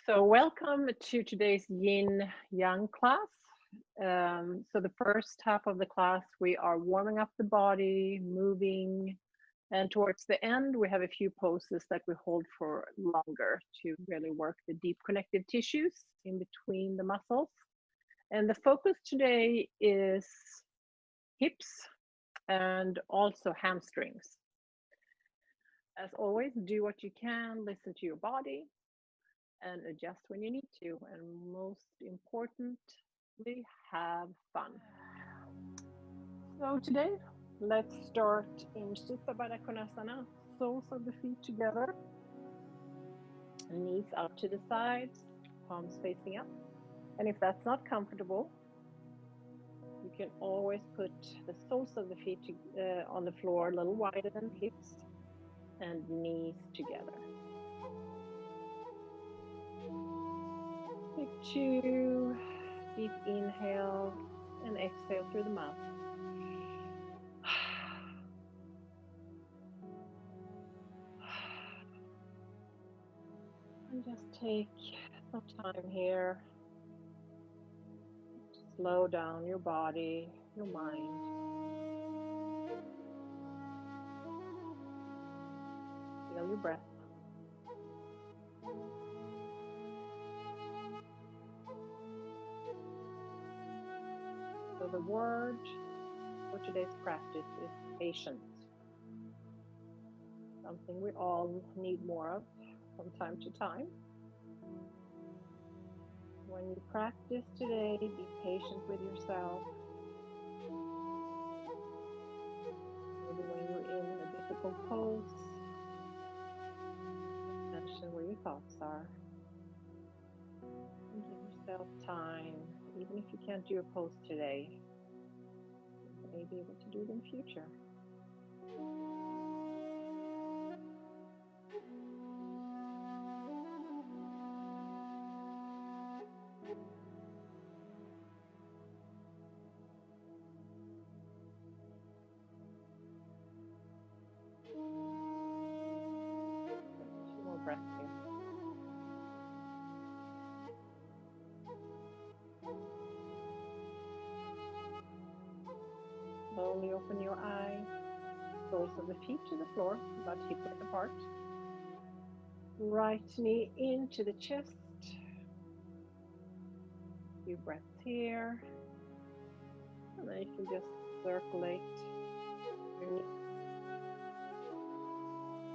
So, welcome to today's Yin Yang class. So, the first half of the class, we are warming up the body, moving, and towards the end, we have a few poses that we hold for longer to really work the deep connective tissues in between the muscles. And the focus today is hips and also hamstrings. As always, do what you can, listen to your body, and adjust when you need to. And most importantly, have fun. So today, let's start in Supta Baddha Konasana, soles of the feet together, knees out to the sides, palms facing up. And if that's not comfortable, you can always put the soles of the feet on the floor a little wider than hips and knees together. Take 2 deep inhales and exhale through the mouth. And just take some time here to slow down your body, your mind. Feel your breath. So the word for today's practice is patience. Something we all need more of from time to time. When you practice today, be patient with yourself. Maybe when you're in a difficult pose, attention where your thoughts are. And give yourself time, even if you can't do a pose today, you may be able to do it in the future. Two more breaths here. Slowly open your eyes, soles of the feet to the floor, about hip width apart. Right knee into the chest. A few breaths here. And then you can just circulate your knees.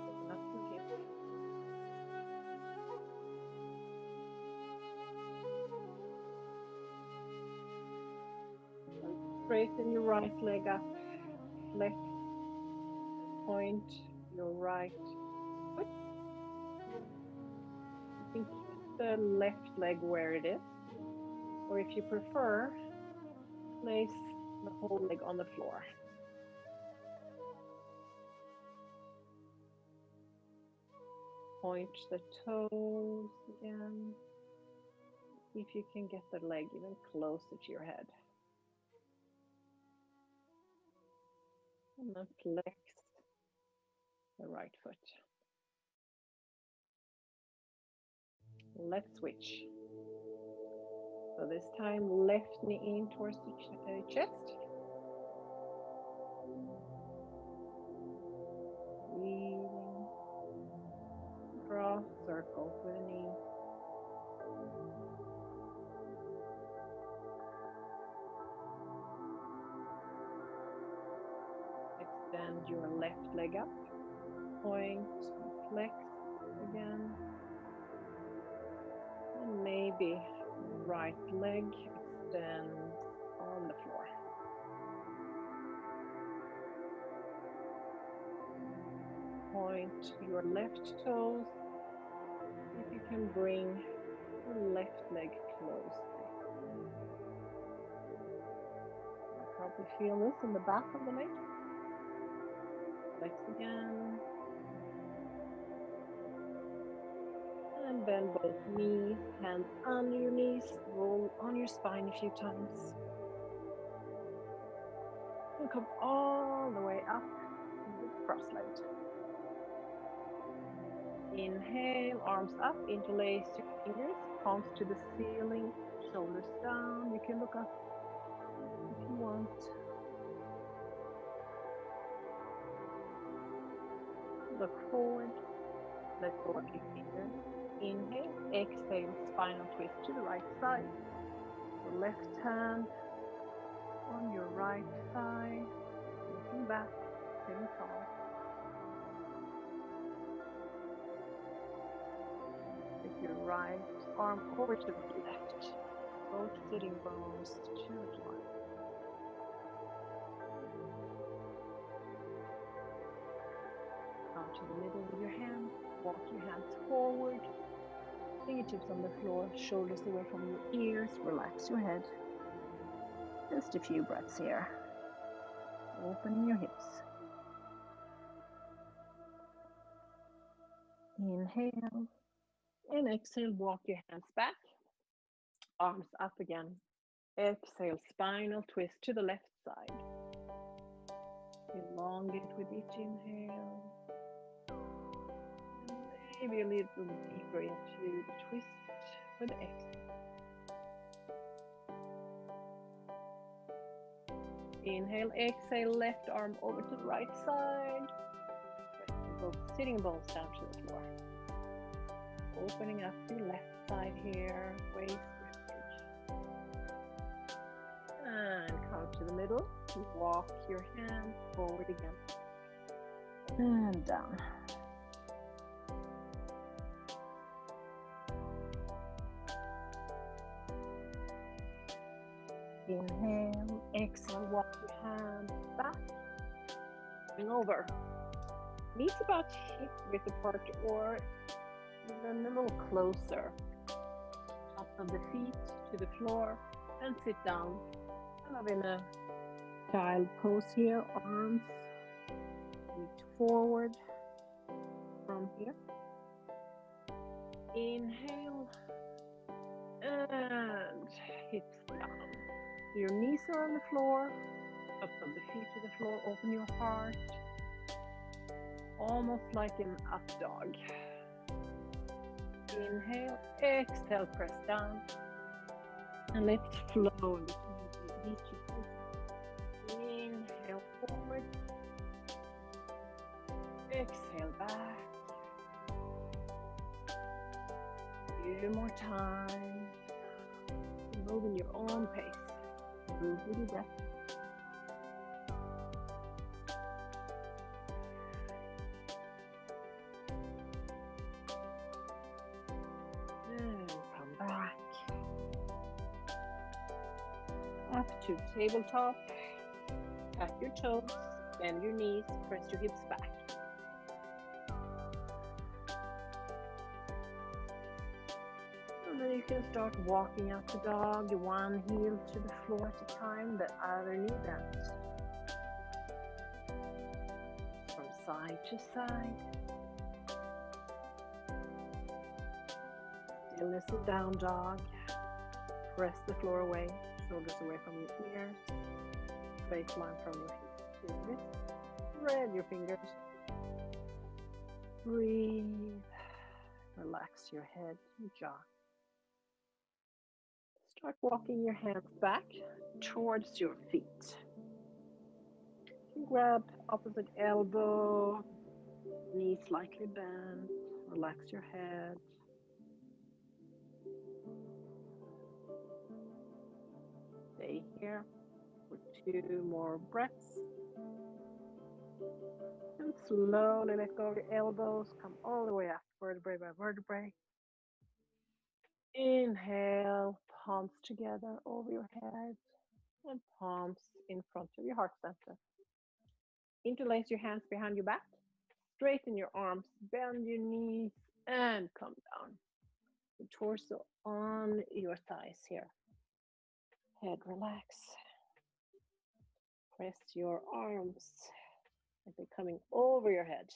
Open up your hips. And straighten your right leg up. Flex. Point your right foot. You can keep the left leg where it is. Or if you prefer, place the whole leg on the floor. Point the toes again. See if you can get the leg even closer to your head. And then flex the right foot. Let's switch. So this time, left knee in towards the chest. Breathing. Draw circles with the knee. Extend your left leg up. Point, flex again. And maybe right leg extends on the floor. Point your left toes. If you can bring the left leg closer. You probably feel this in the back of the leg. Flex again. And bend both knees, hands under your knees, roll on your spine a few times. And come all the way up with cross-legged. Inhale, arms up, interlace your fingers, palms to the ceiling, shoulders down. You can look up if you want. Look forward. Let go of your fingers. Inhale, exhale, spinal twist to the right side. The left hand on your right thigh, looking back, sitting tall. Take your right arm over to the left, both sitting bones to the floor. Come to the middle with your hands, walk your hands forward, fingertips on the floor, shoulders away from your ears, relax your head. Just a few breaths here. Opening your hips. Inhale and exhale, walk your hands back, arms up again. Exhale, spinal twist to the left side. Elongate with each inhale. And maybe a little deeper into the twist with the exhale. Inhale, exhale, left arm over to the right side. Pressing both sitting bones down to the floor. Opening up the left side here, waist, ribcage. And come to the middle. Walk your hands forward again. And down. Inhale, exhale, walk your hands back, bring over. Knees about hip width apart or even a little closer. Tops of the feet to the floor and sit down. Kind of in a child pose here, arms reach forward from here. Inhale and hips down. Your knees are on the floor, tops of the feet to the floor. Open your heart, almost like an up dog. Inhale, exhale, press down, and let it flow in between these two places. Inhale forward, exhale back. Few more times. Move in your own pace. Move with your breath. And come back. Up to tabletop. Tap your toes, bend your knees, press your hips back. And then you can start walking out the dog, one heel to the floor at a time, the other knee bent. From side to side. Stillness in down dog. Press the floor away, shoulders away from your ears. Straight line from your hips to your wrists. Spread your fingers. Breathe. Relax your head and jaw. Start walking your hands back towards your feet. You grab opposite elbow, knees slightly bent. Relax your head. Stay here for 2 more breaths. And slowly let go of your elbows. Come all the way up, vertebrae by vertebrae. Inhale, palms together over your head and palms in front of your heart center. Interlace your hands behind your back. Straighten your arms, bend your knees, and come down. The torso on your thighs here. Head relax. Press your arms as they're coming over your head.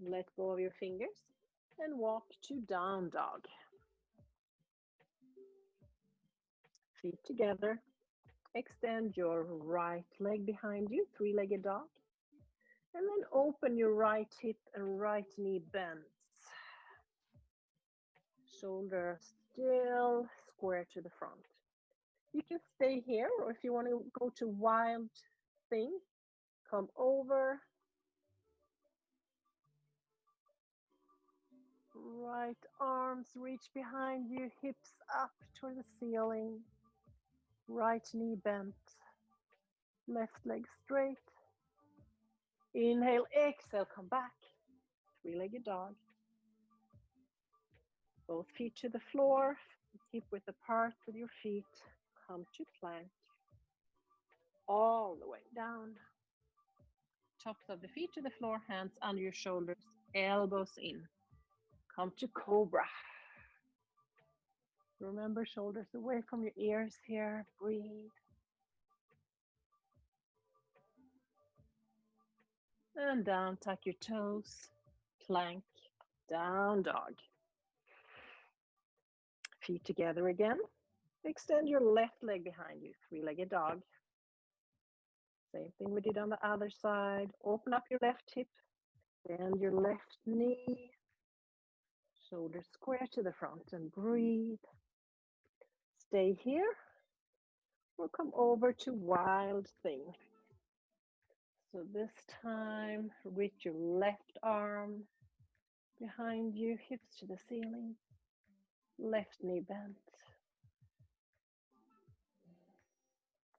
Let go of your fingers and walk to down dog. Feet together. Extend your right leg behind you, three-legged dog. And then open your right hip and right knee bends. Shoulder still square to the front. You can stay here, or if you want to go to wild thing, come over. Right arms reach behind you, hips up toward the ceiling. Right knee bent, left leg straight. Inhale, exhale, come back. Three-legged dog. Both feet to the floor, hip width apart with your feet. Come to plank. All the way down. Tops of the feet to the floor, hands under your shoulders, elbows in. Come to cobra. Remember, shoulders away from your ears here. Breathe. And down, tuck your toes. Plank. Down dog. Feet together again. Extend your left leg behind you. Three-legged dog. Same thing we did on the other side. Open up your left hip. Bend your left knee. Shoulders square to the front and breathe. Stay here. We'll come over to wild thing. So this time, reach your left arm behind you, hips to the ceiling, left knee bent.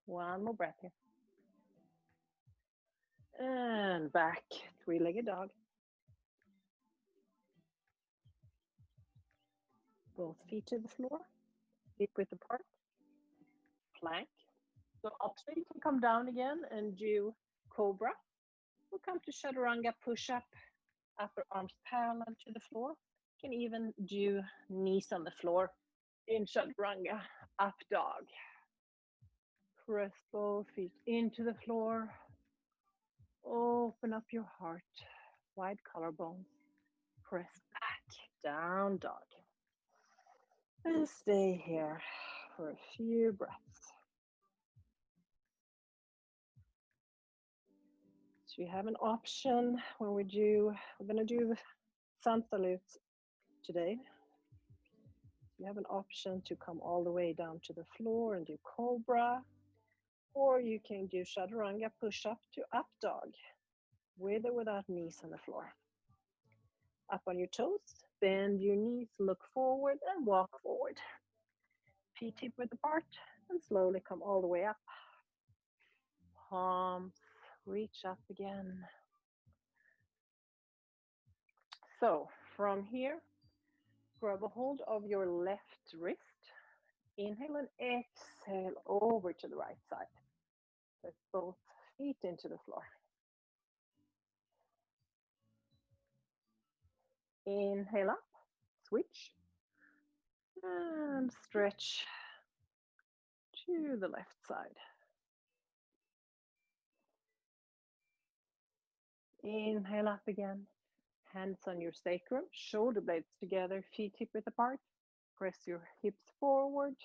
One more breath here. And back, three-legged dog. Both feet to the floor, hip width apart, plank. So opposite, you can come down again and do cobra. We'll come to chaturanga push-up, upper arms parallel to the floor. You can even do knees on the floor in chaturanga, up dog. Press both feet into the floor. Open up your heart, wide collarbones. Press back, down dog. And stay here for a few breaths. So you have an option when we're going to do sun salutes today. You have an option to come all the way down to the floor and do cobra, or you can do chaturanga push up to up dog, with or without knees on the floor. Up on your toes, bend your knees, look forward and walk forward. Feet hip width apart and slowly come all the way up. Palms reach up again. So from here, grab a hold of your left wrist. Inhale and exhale over to the right side. Press both feet into the floor. Inhale up, switch, and stretch to the left side. Inhale up again. Hands on your sacrum, shoulder blades together, feet hip width apart. Press your hips forward,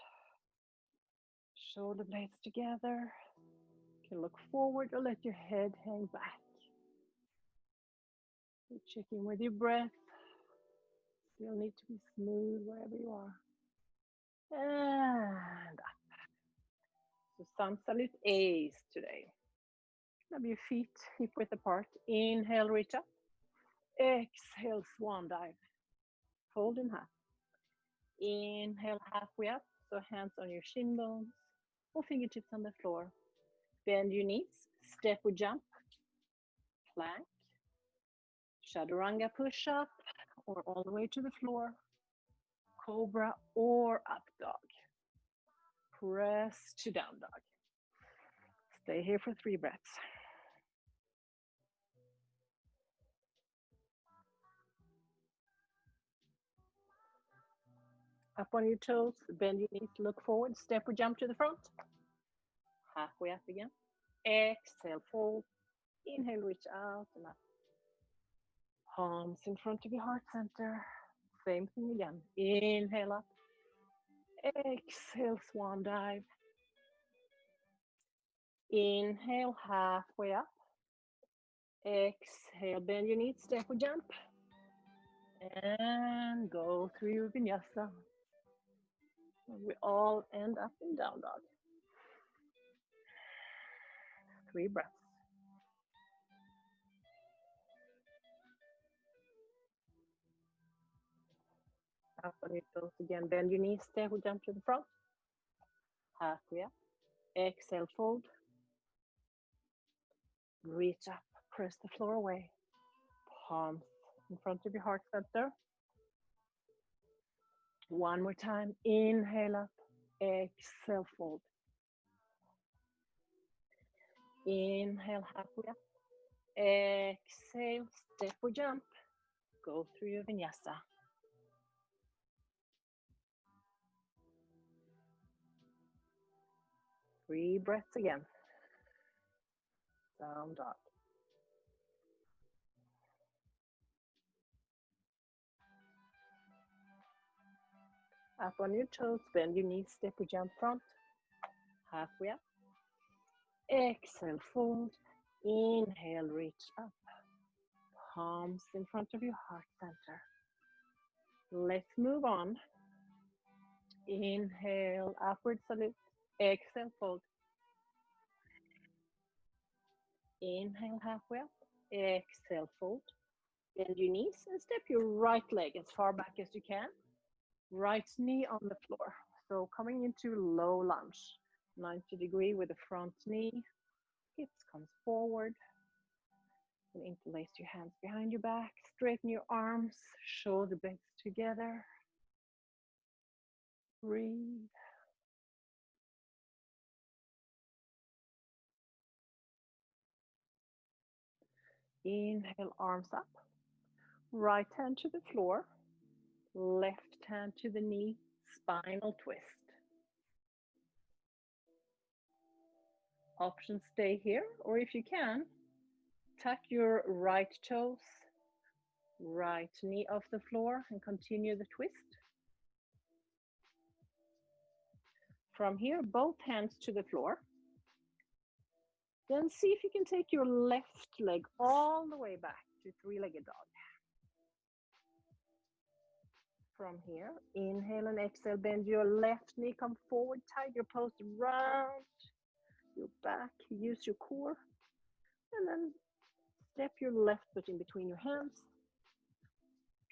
shoulder blades together. You can look forward or let your head hang back. You're checking with your breath. You'll need to be smooth wherever you are. And up. So sun salute A's today. Grab your feet hip width apart. Inhale, reach up. Exhale, swan dive. Fold in half. Inhale, halfway up. So hands on your shin bones or fingertips on the floor. Bend your knees. Step or jump. Plank. Chaturanga push up or all the way to the floor. Cobra or up dog. Press to down dog. Stay here for 3 breaths. Up on your toes, bend your knees, look forward, step or jump to the front. Halfway up again. Exhale, fold. Inhale, reach out and up. Palms in front of your heart center. Same thing again. Inhale up. Exhale, swan dive. Inhale, halfway up. Exhale, bend your knees, step or jump. And go through your vinyasa. We all end up in down dog. 3 breaths. Up on your toes again. Bend your knees, step or jump to the front. Halfway up. Exhale, fold. Reach up, press the floor away. Palms in front of your heart center. One more time. Inhale up. Exhale, fold. Inhale, halfway up. Exhale, step or jump. Go through your vinyasa. 3 breaths again. Down dog. Up on your toes, bend your knees, step or jump front. Halfway up. Exhale, fold. Inhale, reach up. Palms in front of your heart center. Let's move on. Inhale, upward salute. Exhale, fold. Inhale, halfway up. Exhale, fold. Bend your knees and step your right leg as far back as you can. Right knee on the floor. So coming into low lunge. 90-degree with the front knee. Hips comes forward. And interlace your hands behind your back. Straighten your arms. Shoulder blades together. Breathe. Inhale, arms up. Right hand to the floor. Left hand to the knee. Spinal twist. Option stay here, or if you can, tuck your right toes, right knee off the floor and continue the twist. From here, both hands to the floor. Then see if you can take your left leg all the way back to 3-legged dog. From here, inhale and exhale, bend your left knee, come forward, tight your pose round your back, use your core, and then step your left foot in between your hands.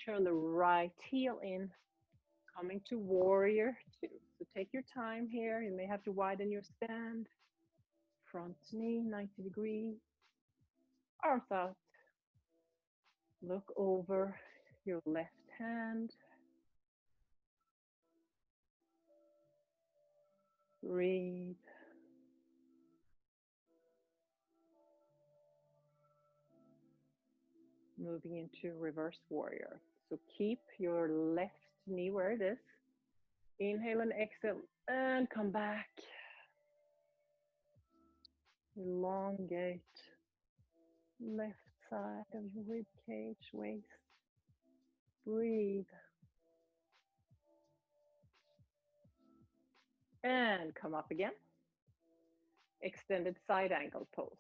Turn the right heel in, coming to warrior 2. So take your time here. You may have to widen your stand. Front knee, 90-degree. Arms out. Look over your left hand. Breathe. Moving into reverse warrior. So keep your left knee where it is. Inhale and exhale and come back. Elongate left side of your rib cage, waist. Breathe. And come up again. Extended side angle pose.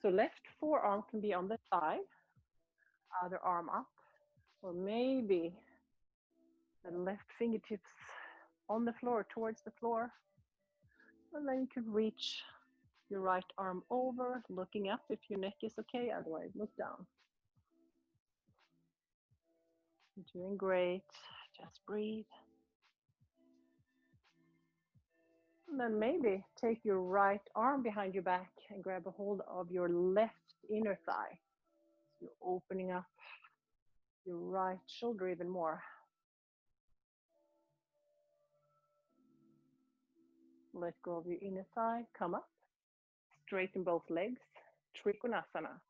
So left forearm can be on the thigh, other arm up, or maybe the left fingertips on the floor, towards the floor. And then you can reach your right arm over, looking up if your neck is okay, otherwise look down. You're doing great, just breathe. And then maybe take your right arm behind your back and grab a hold of your left inner thigh. So you're opening up your right shoulder even more. Let go of your inner thigh, come up, straighten both legs, Trikonasana.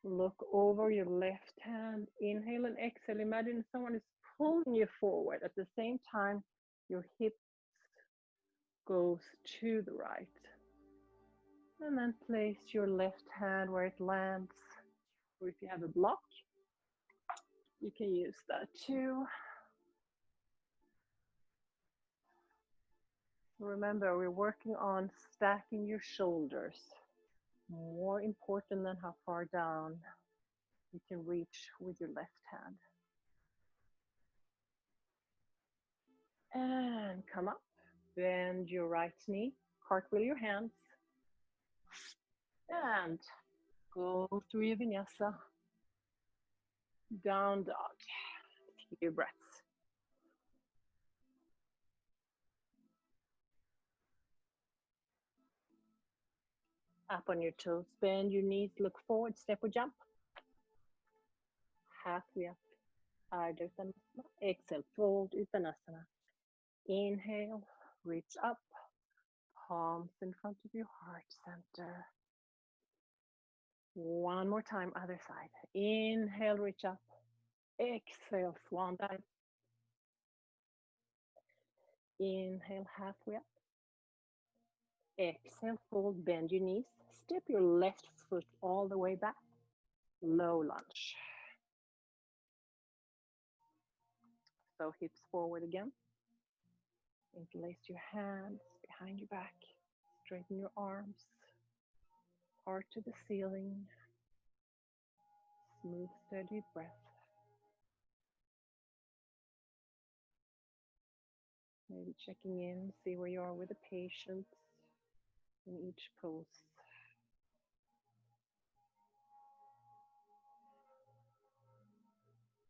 Look over your left hand, inhale and exhale. Imagine someone is pulling you forward. At the same time, your hips goes to the right. And then place your left hand where it lands. Or if you have a block, you can use that too. Remember, we're working on stacking your shoulders. More important than how far down you can reach with your left hand. And come up. Bend your right knee. Cartwheel your hands. And go through your vinyasa. Down dog. Few breaths. Up on your toes. Bend your knees. Look forward. Step or jump. Halfway up. Ardha Uttanasana. Exhale. Fold Uttanasana. Inhale. Reach up. Palms in front of your heart center. One more time, other side. Inhale, reach up. Exhale, swan dive. Inhale, halfway up. Exhale, fold, bend your knees. Step your left foot all the way back. Low lunge. So hips forward again. Interlace your hands behind your back. Straighten your arms. Heart to the ceiling. Smooth, steady breath. Maybe checking in, see where you are with the patient in each pose.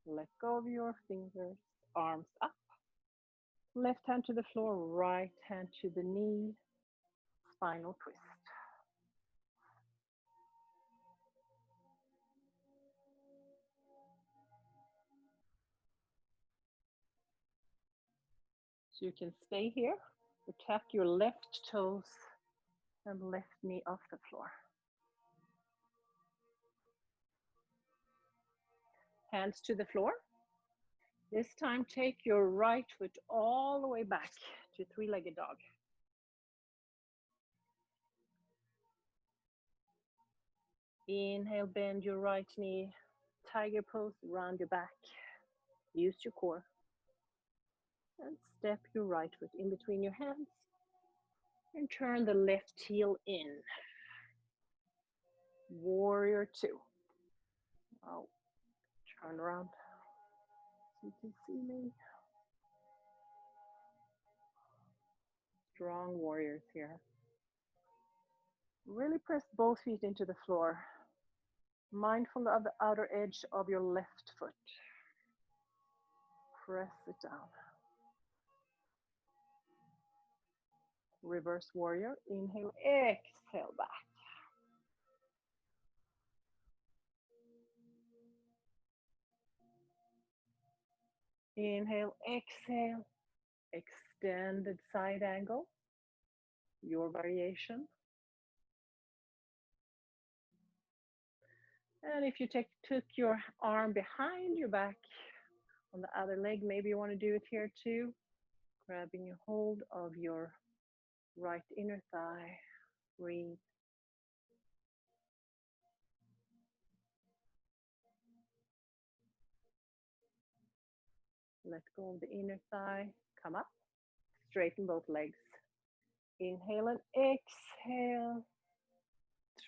Let go of your fingers, arms up. Left hand to the floor, right hand to the knee. Spinal twist. So you can stay here or tap your left toes and left knee off the floor. Hands to the floor. This time take your right foot all the way back to three-legged dog. Inhale, bend your right knee. Tiger pose, round your back. Use your core. And step your right foot in between your hands. And turn the left heel in. Warrior two. I'll turn around so you can see me. Strong warriors here. Really press both feet into the floor. Mindful of the outer edge of your left foot. Press it down. Reverse warrior. Inhale, exhale back. Inhale, exhale. Extended side angle. Your variation. And if you took your arm behind your back on the other leg, maybe you want to do it here too. Grabbing a hold of your right inner thigh. Breathe. Let go of the inner thigh. Come up. Straighten both legs. Inhale and exhale.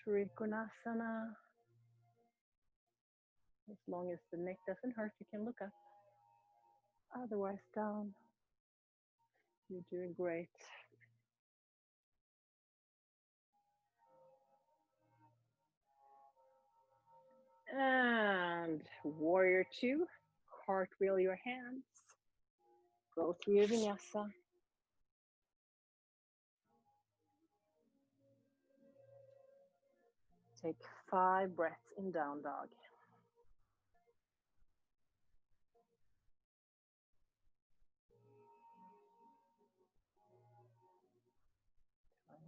Trikonasana. As long as the neck doesn't hurt, you can look up. Otherwise, down. You're doing great. And warrior two. Cartwheel your hands. Go through your vinyasa. Take 5 breaths in down dog.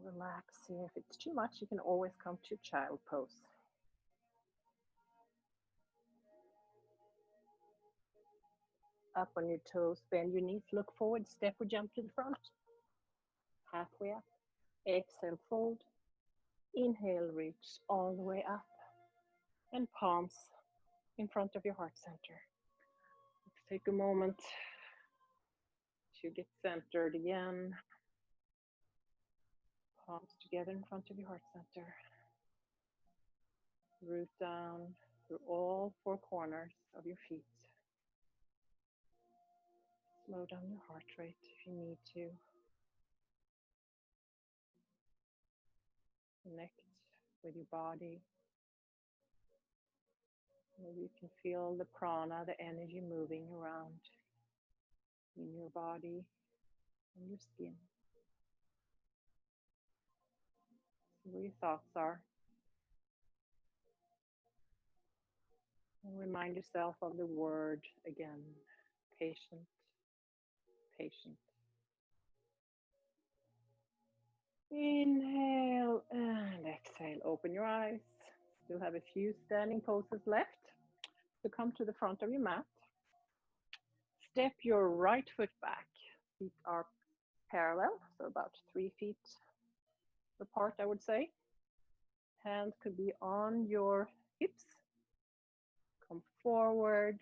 Relax here. If it's too much, you can always come to child pose. Up on your toes, bend your knees, look forward, step or jump to the front. Halfway up. Exhale, fold. Inhale, reach all the way up. And palms in front of your heart center. Let's take a moment to get centered again. Palms together in front of your heart center. Root down through all four corners of your feet. Slow down your heart rate if you need to. Connect with your body. Maybe you can feel the prana, the energy moving around in your body and your skin. See where your thoughts are. And remind yourself of the word again. Patient, patient. Inhale and exhale. Open your eyes. Still have a few standing poses left. So come to the front of your mat. Step your right foot back. Feet are parallel, so about 3 feet apart, I would say. Hands could be on your hips. Come forward.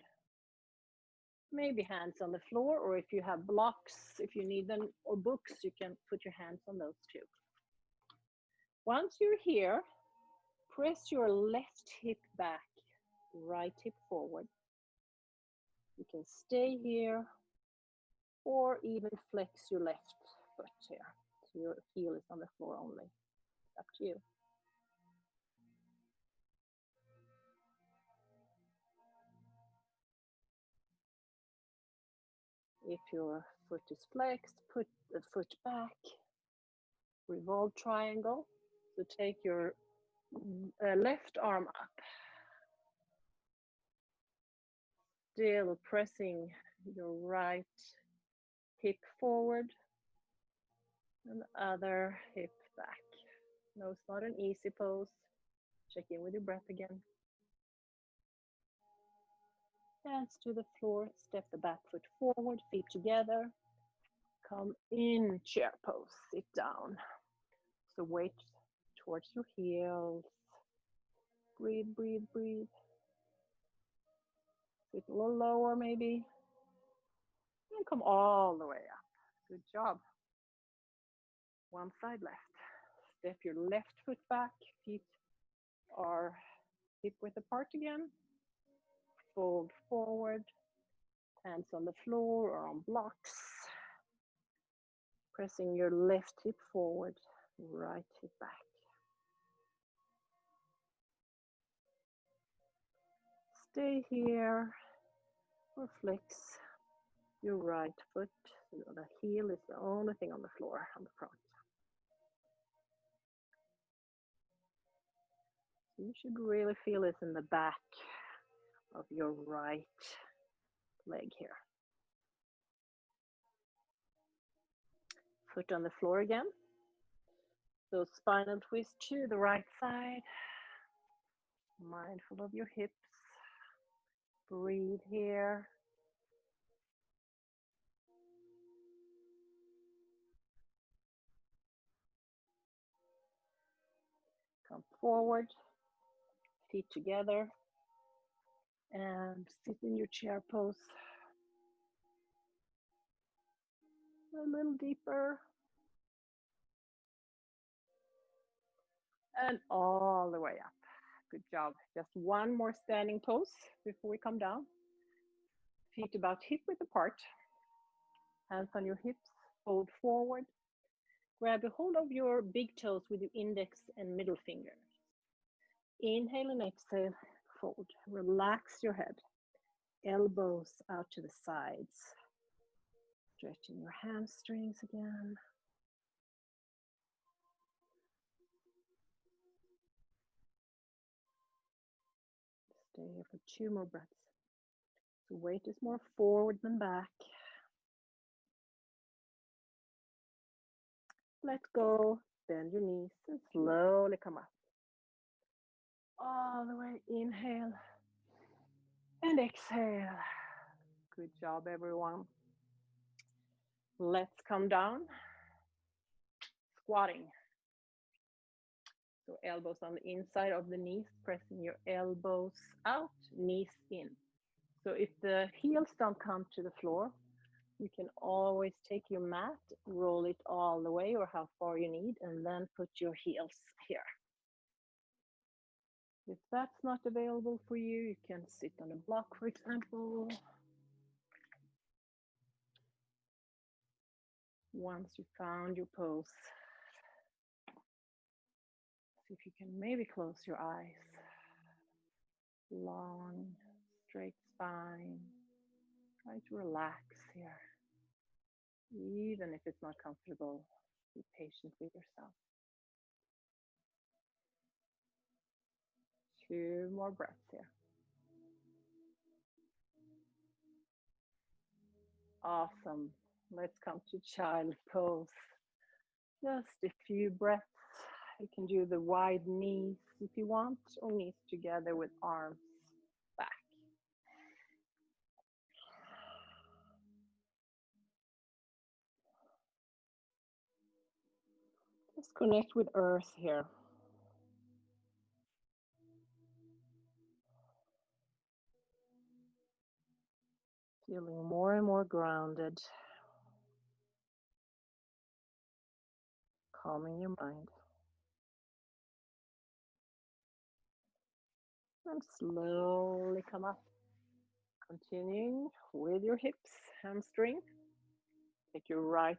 Maybe hands on the floor, or if you have blocks, if you need them, or books, you can put your hands on those too. Once you're here, press your left hip back, right hip forward. You can stay here or even flex your left foot here. So your heel is on the floor only. Up to you. If your foot is flexed, put the foot back. Revolve triangle. So take your left arm up. Still pressing your right hip forward and other hip back. No, it's not an easy pose. Check in with your breath again. Hands to the floor, step the back foot forward, feet together. Come in chair pose, sit down. So weight towards your heels. Breathe, breathe, breathe. Sit a little lower maybe. And come all the way up. Good job. One side left. Step your left foot back. Feet are hip width apart again. Fold forward. Hands on the floor or on blocks. Pressing your left hip forward, right hip back. Stay here or flex your right foot. The heel is the only thing on the floor on the front. So you should really feel it in the back of your right leg here. Foot on the floor again. So spinal twist to the right side. Mindful of your hips. Breathe here. Come forward, feet together, and sit in your chair pose. A little deeper. And all the way up. Good job. Just one more standing pose before we come down. Feet about hip width apart. Hands on your hips. Fold forward. Grab a hold of your big toes with your index and middle finger. Inhale and exhale. Fold. Relax your head. Elbows out to the sides. Stretching your hamstrings again. Stay here for 2 more breaths. The weight is more forward than back. Let go, bend your knees, and slowly come up. All the way, inhale and exhale. Good job, everyone. Let's come down. Squatting. So elbows on the inside of the knees, pressing your elbows out, knees in. So if the heels don't come to the floor, you can always take your mat, roll it all the way or how far you need, and then put your heels here. If that's not available for you, you can sit on a block, for example. Once you found your pose, see if you can maybe close your eyes. Long, straight spine. Try to relax here. Even if it's not comfortable, be patient with yourself. 2 more breaths here. Awesome. Let's come to child pose. Just a few breaths. You can do the wide knees if you want, or knees together with arms back. Just connect with earth here. Feeling more and more grounded, calming your mind. And slowly come up. Continuing with your hips, hamstring. Take your right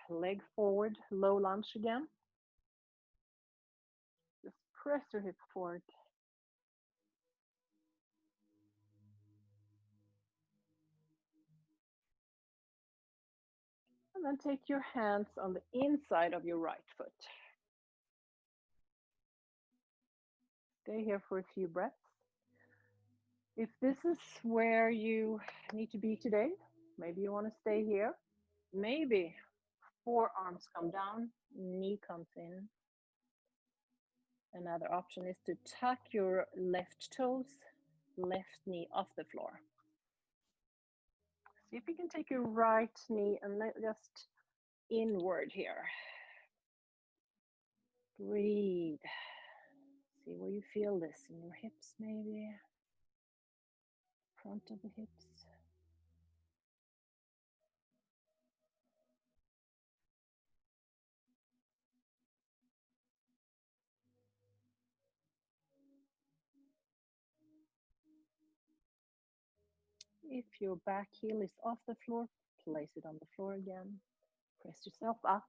leg forward, low lunge again. Just press your hip forward. And then take your hands on the inside of your right foot. Stay here for a few breaths. If this is where you need to be today, maybe you want to stay here. Maybe forearms come down, knee comes in. Another option is to tuck your left toes, left knee off the floor. See if you can take your right knee and just inward here. Breathe. See where you feel this in your hips, maybe front of the hips. If your back heel is off the floor, place it on the floor again. Press yourself up.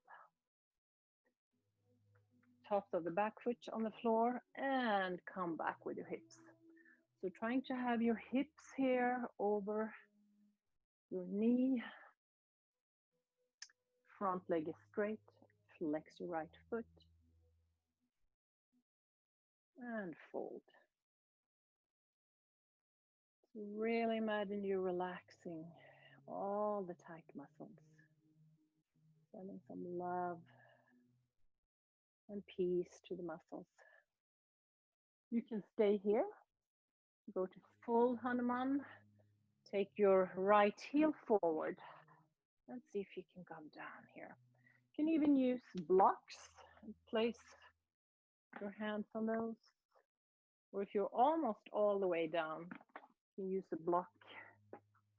Tops of the back foot on the floor and come back with your hips. So trying to have your hips here over your knee. Front leg is straight. Flex your right foot. And fold. So really imagine you relaxing all the tight muscles. Sending some love and peace to the muscles. You can stay here. Go to full Hanuman. Take your right heel forward. And see if you can come down here. You can even use blocks and place your hands on those. Or if you're almost all the way down, you can use a block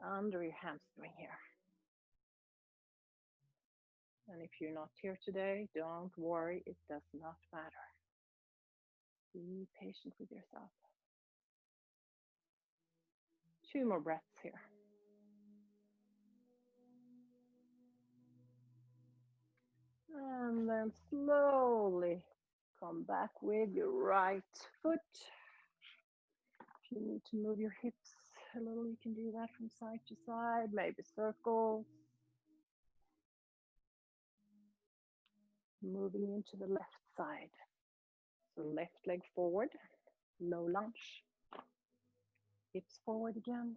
under your hamstring here. And if you're not here today, don't worry, it does not matter. Be patient with yourself. 2 more breaths here. And then slowly come back with your right foot. If you need to move your hips a little, you can do that from side to side, maybe circles. Moving into the left side. So left leg forward, low lunge. Hips forward again.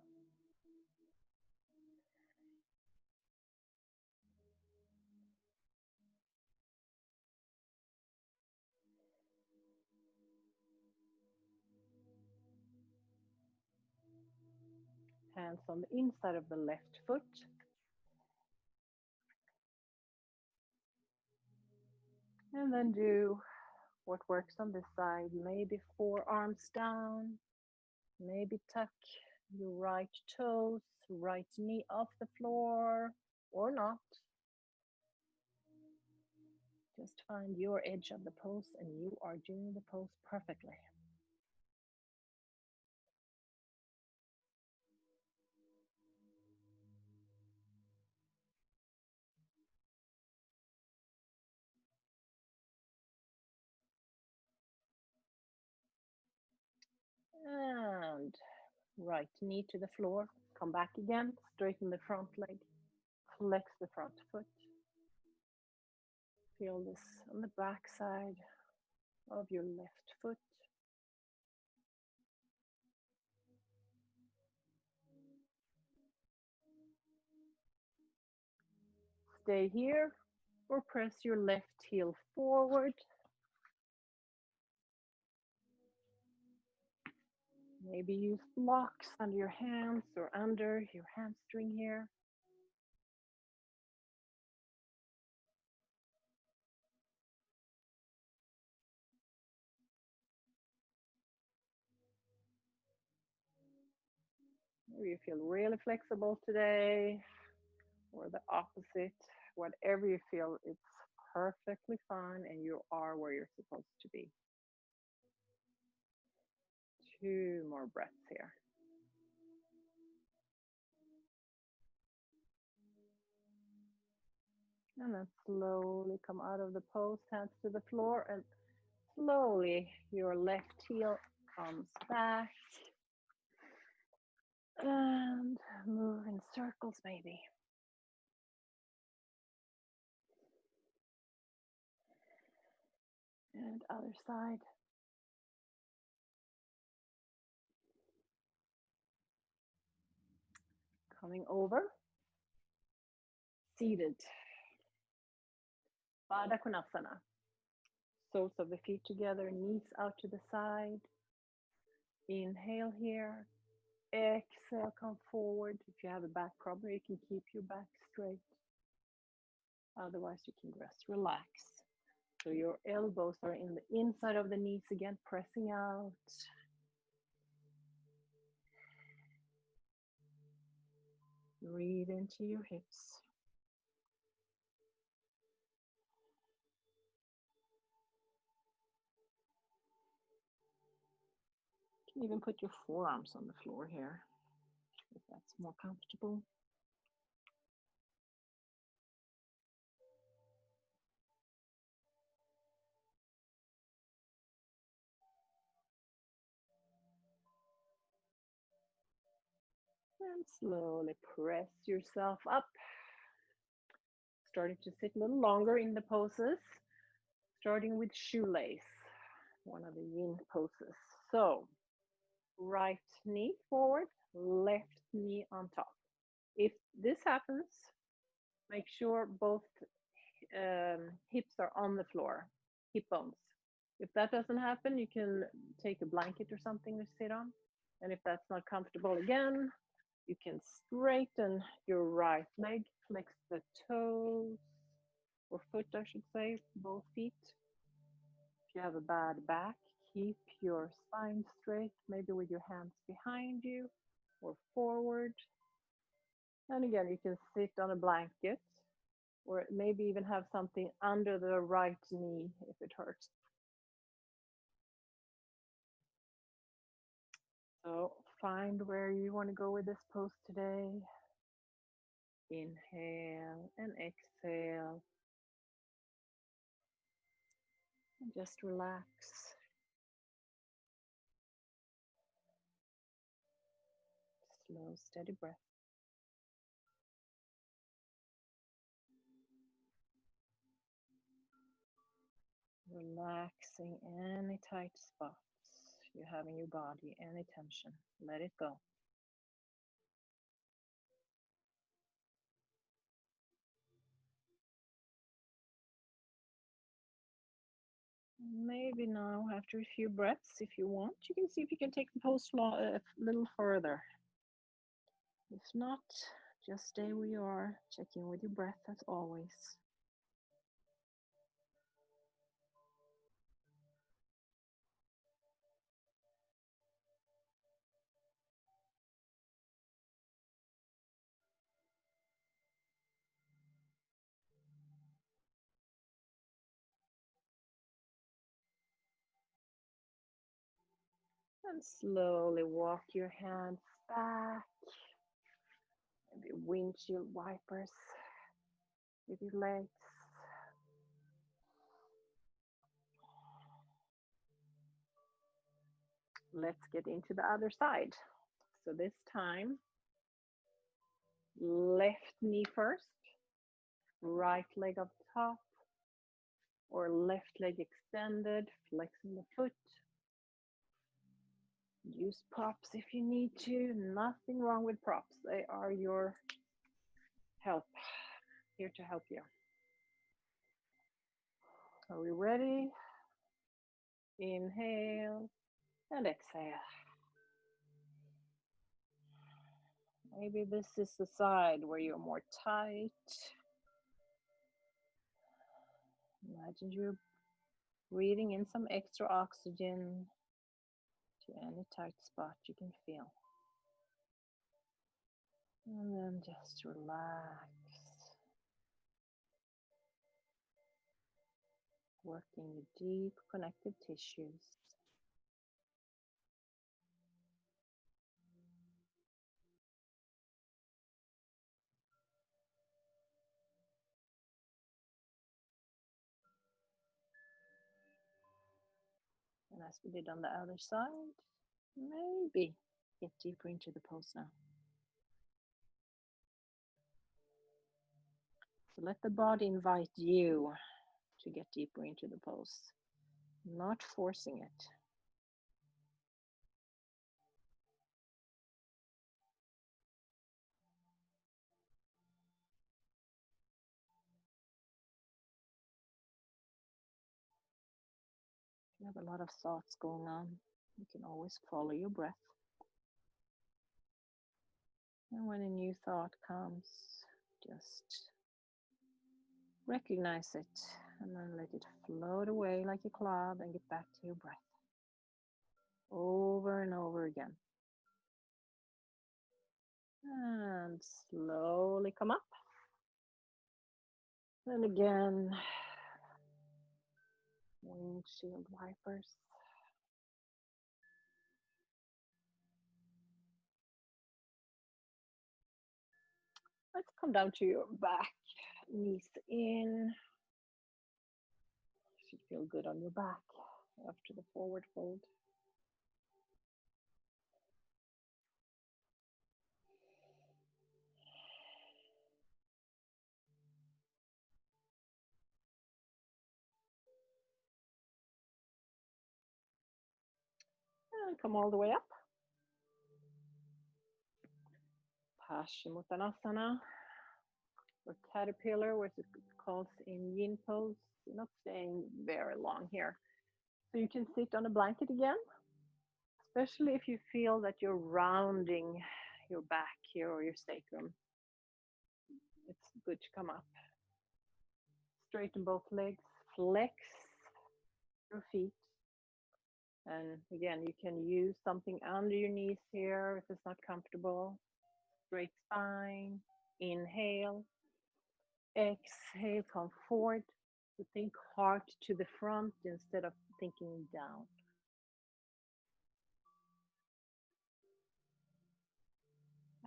Hands on the inside of the left foot. And then do what works on this side. Maybe forearms down. Maybe tuck your right toes, right knee off the floor, or not. Just find your edge of the pose and you are doing the pose perfectly. And right knee to the floor. Come back again. Straighten the front leg. Flex the front foot. Feel this on the back side of your left foot. Stay here or press your left heel forward. Maybe use blocks under your hands or under your hamstring here. Maybe you feel really flexible today or the opposite. Whatever you feel, it's perfectly fine and you are where you're supposed to be. Two more breaths here. And then slowly come out of the pose, hands to the floor, and slowly your left heel comes back and move in circles maybe. And other side. Coming over. Seated. Baddha Konasana. Soles of the feet together, knees out to the side. Inhale here. Exhale, come forward. If you have a back problem, you can keep your back straight. Otherwise, you can rest, relax. So your elbows are in the inside of the knees again, pressing out. Breathe into your hips. You can even put your forearms on the floor here, if that's more comfortable. And slowly press yourself up. Starting to sit a little longer in the poses. Starting with shoelace, one of the yin poses. So, right knee forward, left knee on top. If this happens, make sure both hips are on the floor, hip bones. If that doesn't happen, you can take a blanket or something to sit on. And if that's not comfortable again, you can straighten your right leg, flex the toes, or foot, I should say, both feet. If you have a bad back, keep your spine straight, maybe with your hands behind you or forward. And again, you can sit on a blanket or maybe even have something under the right knee if it hurts. So find where you want to go with this pose today. Inhale and exhale. And just relax. Slow, steady breath. Relaxing any tight spots you have in your body, any tension. Let it go. Maybe now, after a few breaths, if you want, you can see if you can take the pose a little further. If not, just stay where you are, check in with your breath as always. And slowly walk your hands back. Maybe windshield wipers with your legs. Let's get into the other side. So this time, left knee first, right leg up top, or left leg extended, flexing the foot. Use props if you need to. Nothing wrong with props. They are your help, here to help you. Are we ready? Inhale and exhale. Maybe this is the side where you're more tight. Imagine you're breathing in some extra oxygen to any tight spot you can feel. And then just relax, working the deep connective tissues. And as we did on the other side, maybe get deeper into the pose now. So let the body invite you to get deeper into the pose, not forcing it. If you have a lot of thoughts going on, you can always follow your breath. And when a new thought comes, just recognize it and then let it float away like a cloud and get back to your breath. Over and over again. And slowly come up. And again, windshield wipers. Let's come down to your back, knees in. Should feel good on your back after the forward fold. And come all the way up. Paschimottanasana, or caterpillar, which is called in yin pose. You're not staying very long here. So you can sit on a blanket again, especially if you feel that you're rounding your back here or your sacrum. It's good to come up. Straighten both legs, flex your feet. And again, you can use something under your knees here if it's not comfortable. Straight spine. Inhale. Exhale, come forward. So think heart to the front instead of thinking down.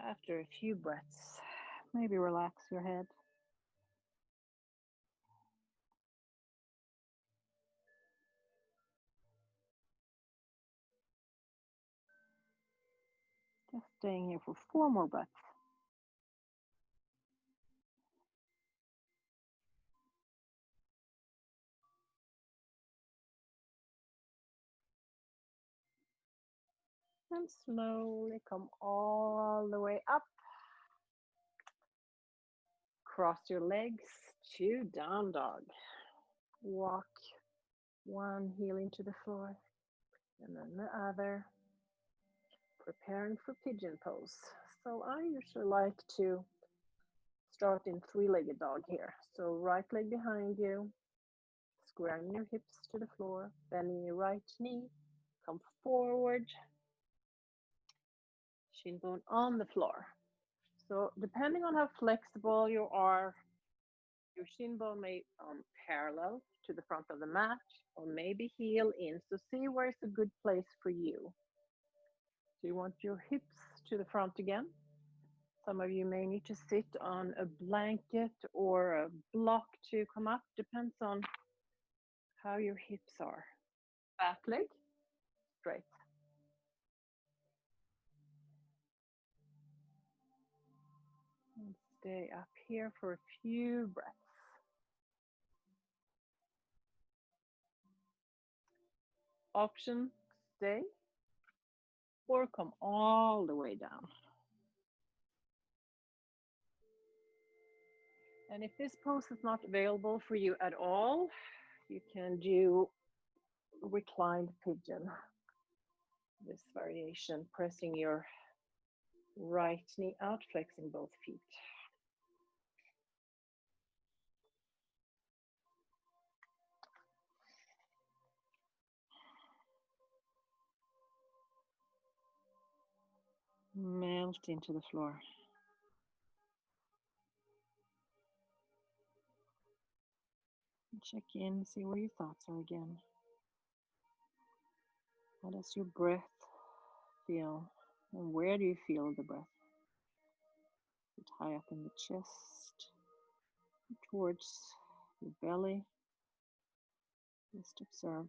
After a few breaths, maybe relax your head. Just staying here for 4 more breaths. And slowly come all the way up. Cross your legs to down dog. Walk one heel into the floor and then the other. Preparing for pigeon pose. So I usually like to start in 3-legged dog here. So right leg behind you, squaring your hips to the floor, bending your right knee, come forward, shin bone on the floor. So depending on how flexible you are, your shin bone may parallel to the front of the mat or maybe heel in. So see where is a good place for you. So you want your hips to the front again. Some of you may need to sit on a blanket or a block to come up. Depends on how your hips are. Back leg, straight. Stay up here for a few breaths. Option, stay or come all the way down. And if this pose is not available for you at all, you can do reclined pigeon. This variation, pressing your right knee out, flexing both feet. Melt into the floor. Check in, see where your thoughts are again. How does your breath feel? And where do you feel the breath? Is it high up in the chest, towards your belly? Just observe.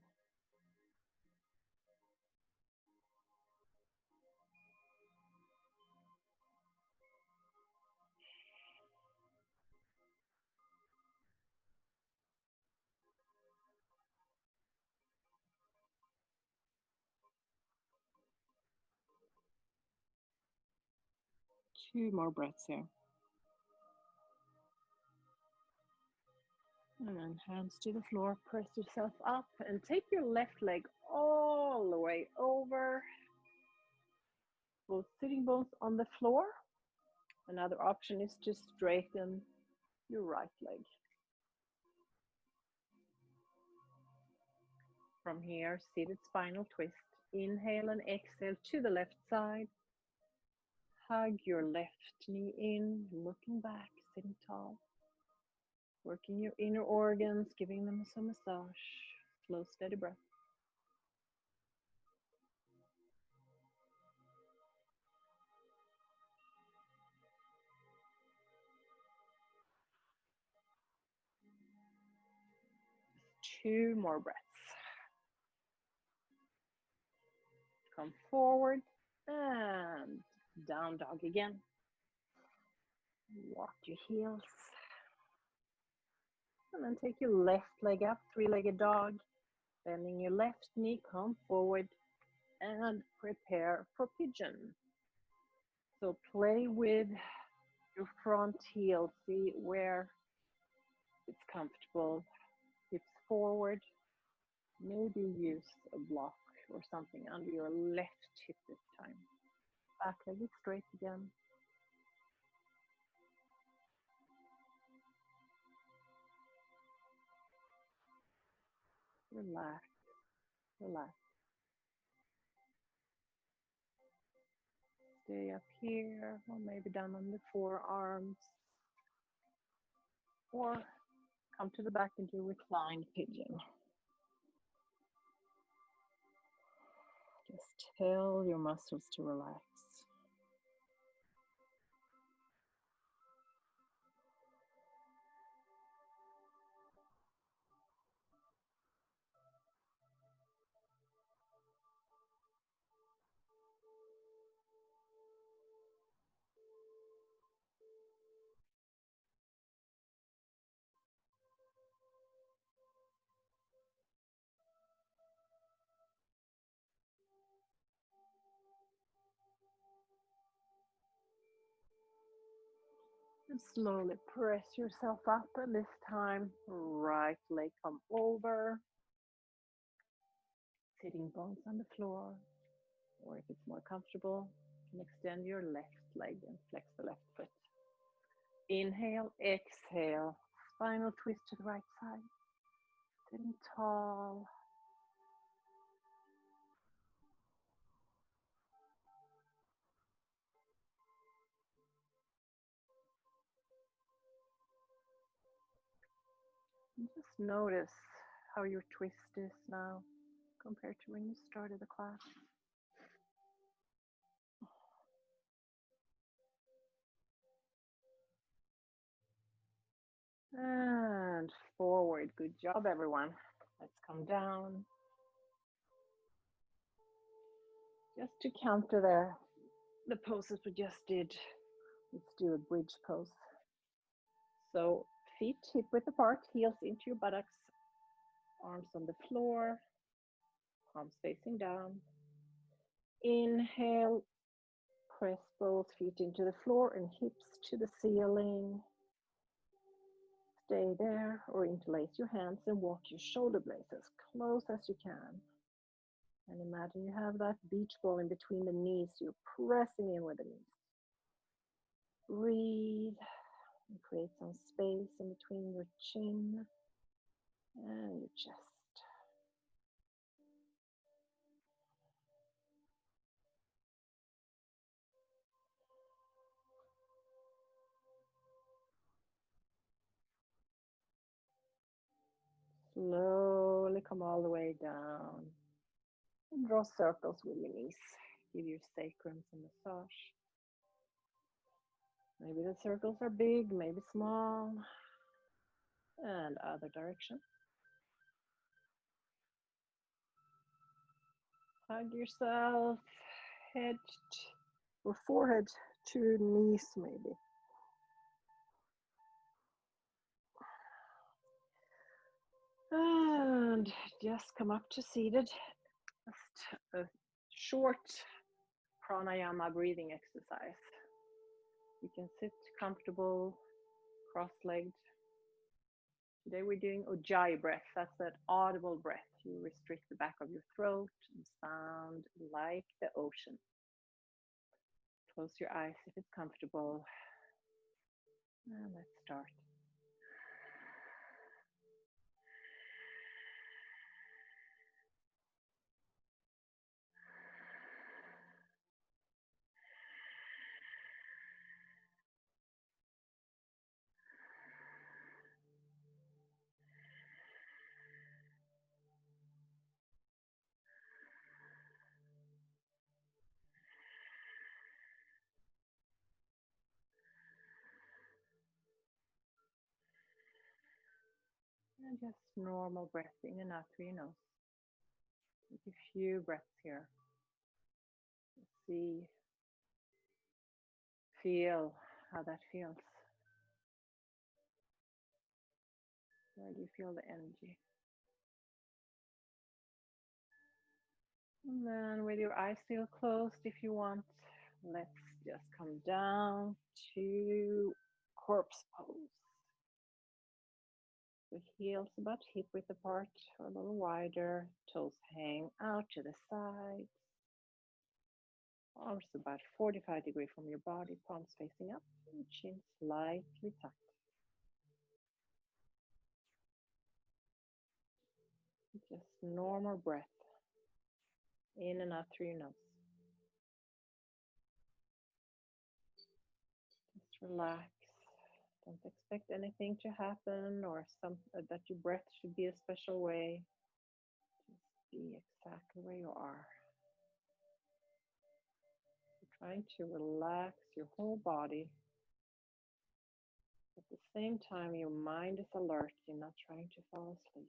2 more breaths here. And then hands to the floor, press yourself up and take your left leg all the way over. Both sitting bones on the floor. Another option is to straighten your right leg. From here, seated spinal twist. Inhale and exhale to the left side. Hug your left knee in, looking back, sitting tall. Working your inner organs, giving them some massage. Slow, steady breath. Just 2 more breaths. Come forward and down dog again. Walk your heels. And then take your left leg up, 3-legged dog. Bending your left knee, come forward and prepare for pigeon. So play with your front heel, see where it's comfortable. Hips forward. Maybe use a block or something under your left hip this time. Back leg is straight again. Relax, relax. Stay up here, or maybe down on the forearms. Or come to the back into reclined pigeon. Just tell your muscles to relax. And slowly press yourself up, and this time, right leg come over, sitting bones on the floor, or if it's more comfortable, you can extend your left leg and flex the left foot. Inhale, exhale, spinal twist to the right side, sitting tall. And just notice how your twist is now compared to when you started the class. And forward. Good job, everyone. Let's come down. Just to counter the poses we just did, let's do a bridge pose. So feet hip width apart, heels into your buttocks, arms on the floor, palms facing down. Inhale, press both feet into the floor and hips to the ceiling. Stay there or interlace your hands and walk your shoulder blades as close as you can. And imagine you have that beach ball in between the knees. You're pressing in with the knees. Breathe and create some space in between your chin and your chest. Slowly come all the way down and draw circles with your knees. Give your sacrum some massage. Maybe the circles are big, maybe small, and other direction. Hug yourself, head or forehead to knees, maybe. And just come up to seated. Just a short pranayama breathing exercise. You can sit comfortable, cross-legged. Today we're doing Ujjayi breath. That's that audible breath. You restrict the back of your throat and sound like the ocean. Close your eyes if it's comfortable. And let's start. And just normal breath in and out through your nose. Take a few breaths here. See, feel how that feels. Where do you feel the energy? And then with your eyes still closed, if you want, let's just come down to corpse pose. The heels about hip width apart or a little wider, toes hang out to the side. Arms about 45 degrees from your body, palms facing up, and chin slightly tucked. Just normal breath in and out through your nose. Just relax. Don't expect anything to happen or that your breath should be a special way. Just be exactly where you are. You're trying to relax your whole body. At the same time, your mind is alert. You're not trying to fall asleep.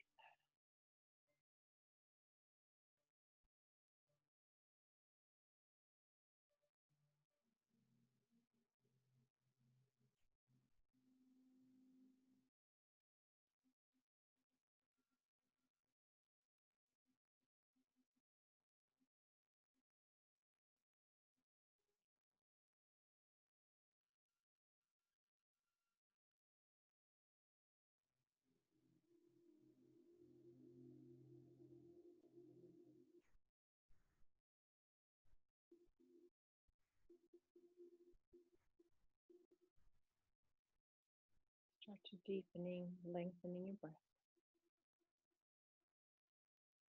Start to deepening, lengthening your breath.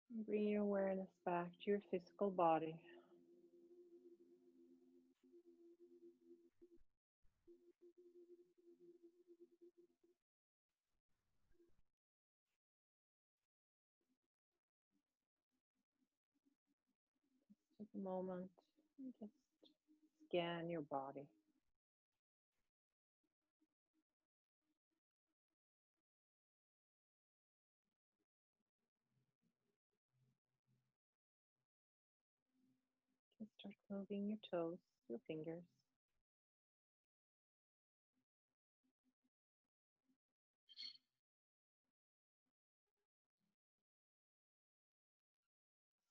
And bring your awareness back to your physical body. Take a moment and just scan your body. Just start moving your toes, your fingers.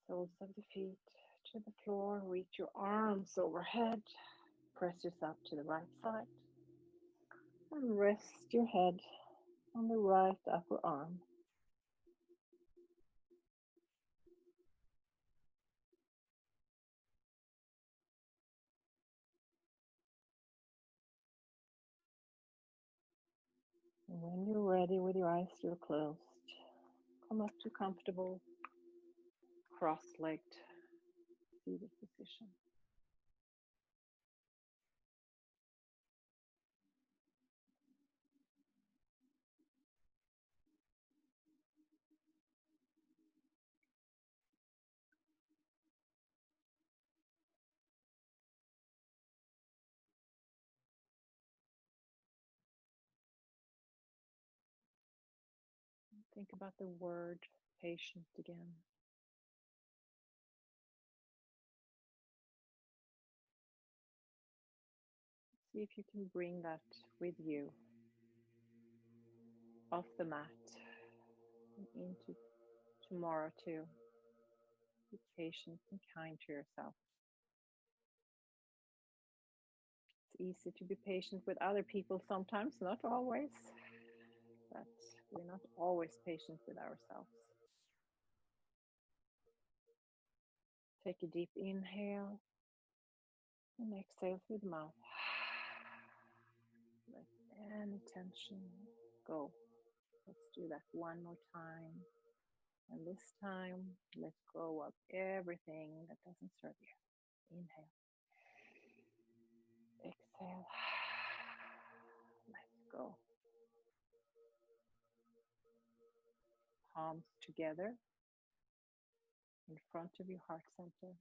Soles of the feet to the floor. Reach your arms overhead. Press yourself to the right side. And rest your head on the right upper arm. And when you're ready with your eyes still closed, come up to comfortable cross-legged seated position. Think about the word patient again. See if you can bring that with you off the mat and into tomorrow too. Be patient and kind to yourself. It's easy to be patient with other people sometimes, not always, but we're not always patient with ourselves. Take a deep inhale and exhale through the mouth. Let any tension go. Let's do that one more time. And this time, let go of everything that doesn't serve you. Inhale, exhale, let go. Palms together in front of your heart center.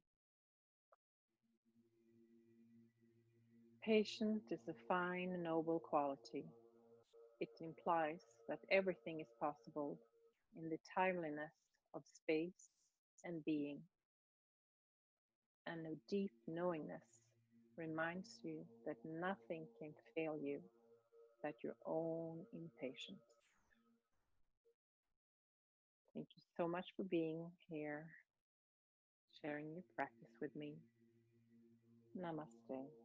Patient is a fine, noble quality. It implies that everything is possible in the timeliness of space and being, and a deep knowingness reminds you that nothing can fail you but your own impatience. Thank you so much for being here, sharing your practice with me. Namaste.